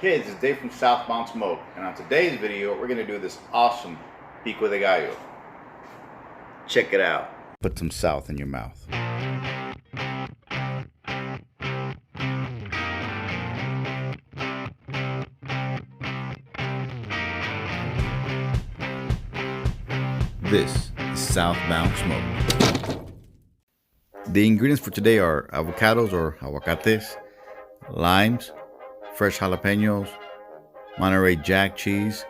kids? It's Dave from Southbound Smoke, and on today's video we're going to do this awesome Pico de Gallo. Check it out. Put some South in your mouth. This is Southbound Smoke. The ingredients for today are avocados or aguacates, limes, fresh jalapenos, Monterey Jack cheese,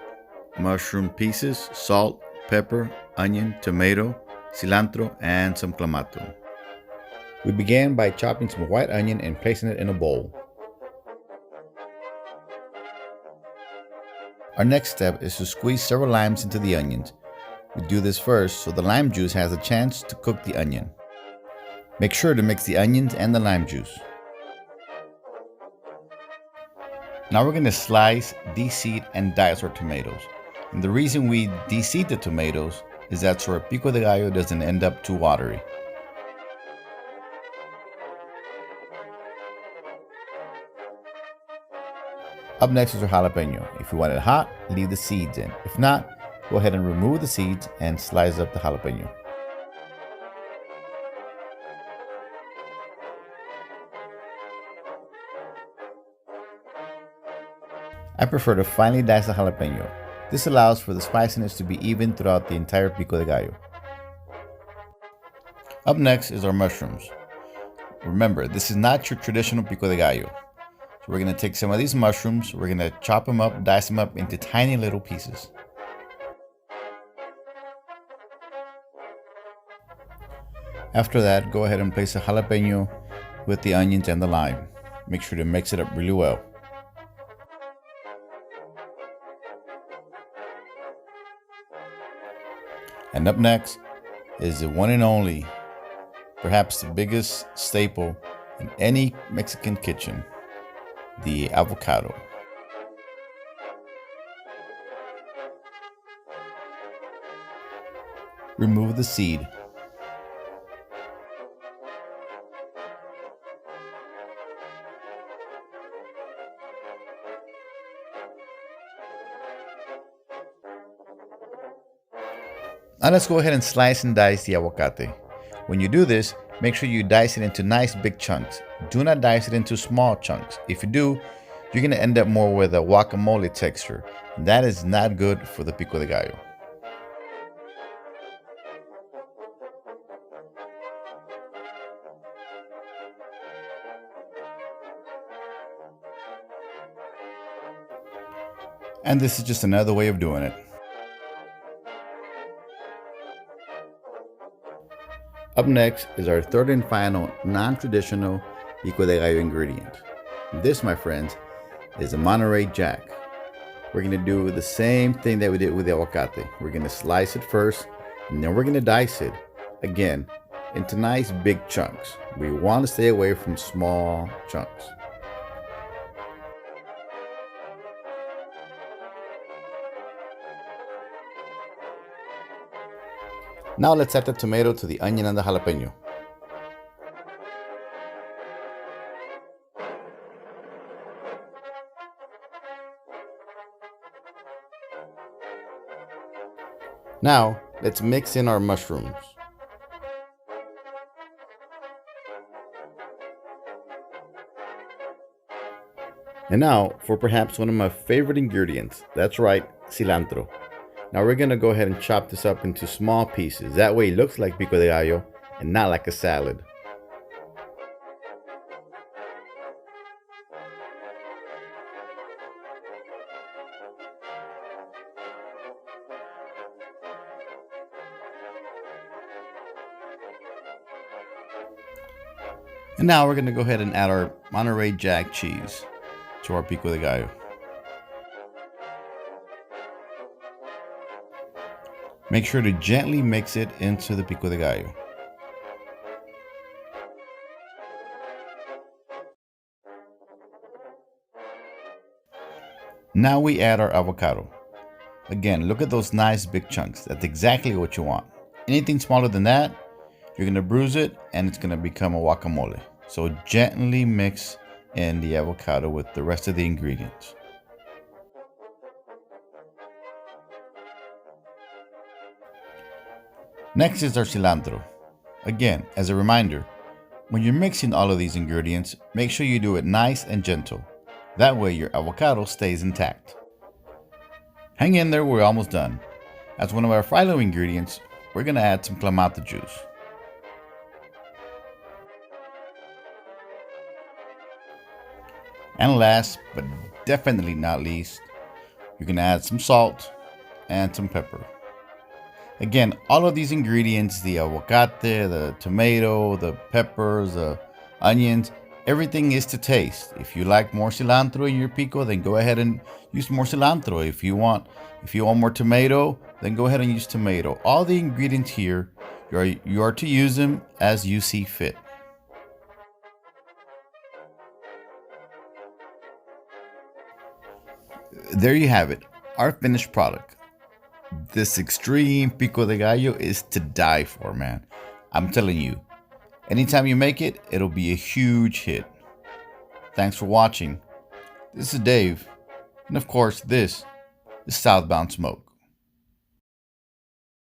mushroom pieces, salt, pepper, onion, tomato, cilantro, and some clamato. We began by chopping some white onion and placing it in a bowl. Our next step is to squeeze several limes into the onions. We do this first so the lime juice has a chance to cook the onion. Make sure to mix the onions and the lime juice. Now we're going to slice, de-seed, and dice our tomatoes. And the reason we de-seed the tomatoes is that so our Pico de Gallo doesn't end up too watery. Up next is our jalapeno. If you want it hot, leave the seeds in. If not, go ahead and remove the seeds and slice up the jalapeno. I prefer to finely dice the jalapeno. This allows for the spiciness to be even throughout the entire Pico de Gallo. Up next is our mushrooms. Remember, this is not your traditional Pico de Gallo. So we're going to take some of these mushrooms, we're going to chop them up, dice them up into tiny little pieces. After that, go ahead and place a jalapeno with the onions and the lime. Make sure to mix it up really well. And up next is the one and only, perhaps the biggest staple in any Mexican kitchen, the avocado. Remove the seed. Now let's go ahead and slice and dice the aguacate. When you do this, make sure you dice it into nice big chunks. Do not dice it into small chunks. If you do, you're going to end up more with a guacamole texture. And that is not good for the Pico de Gallo. And this is just another way of doing it. Up next is our third and final non-traditional Pico de Gallo ingredient. This, my friends, is a Monterey Jack. We're going to do the same thing that we did with the aguacate. We're going to slice it first, and then we're going to dice it, again, into nice big chunks. We want to stay away from small chunks. Now let's add the tomato to the onion and the jalapeno. Now let's mix in our mushrooms. And now for perhaps one of my favorite ingredients. That's right, cilantro. Now we're going to go ahead and chop this up into small pieces. That way it looks like Pico de Gallo and not like a salad. And now we're going to go ahead and add our Monterey Jack cheese to our Pico de Gallo. Make sure to gently mix it into the Pico de Gallo. Now we add our avocado. Again, look at those nice big chunks. That's exactly what you want. Anything smaller than that, you're going to bruise it and it's going to become a guacamole. So gently mix in the avocado with the rest of the ingredients. Next is our cilantro. Again, as a reminder, when you're mixing all of these ingredients, make sure you do it nice and gentle. That way your avocado stays intact. Hang in there, we're almost done. As one of our final ingredients, we're going to add some clamato juice. And last, but definitely not least, you're going to add some salt and some pepper. Again, all of these ingredients, the aguacate, the tomato, the peppers, the onions, everything is to taste. If you like more cilantro in your pico, then go ahead and use more cilantro. If you want more tomato, then go ahead and use tomato. All the ingredients here, you are to use them as you see fit. There you have it, our finished product. This extreme Pico de Gallo is to die for, man. I'm telling you, anytime you make it, it'll be a huge hit. Thanks for watching. This is Dave, and of course, this is Southbound Smoke.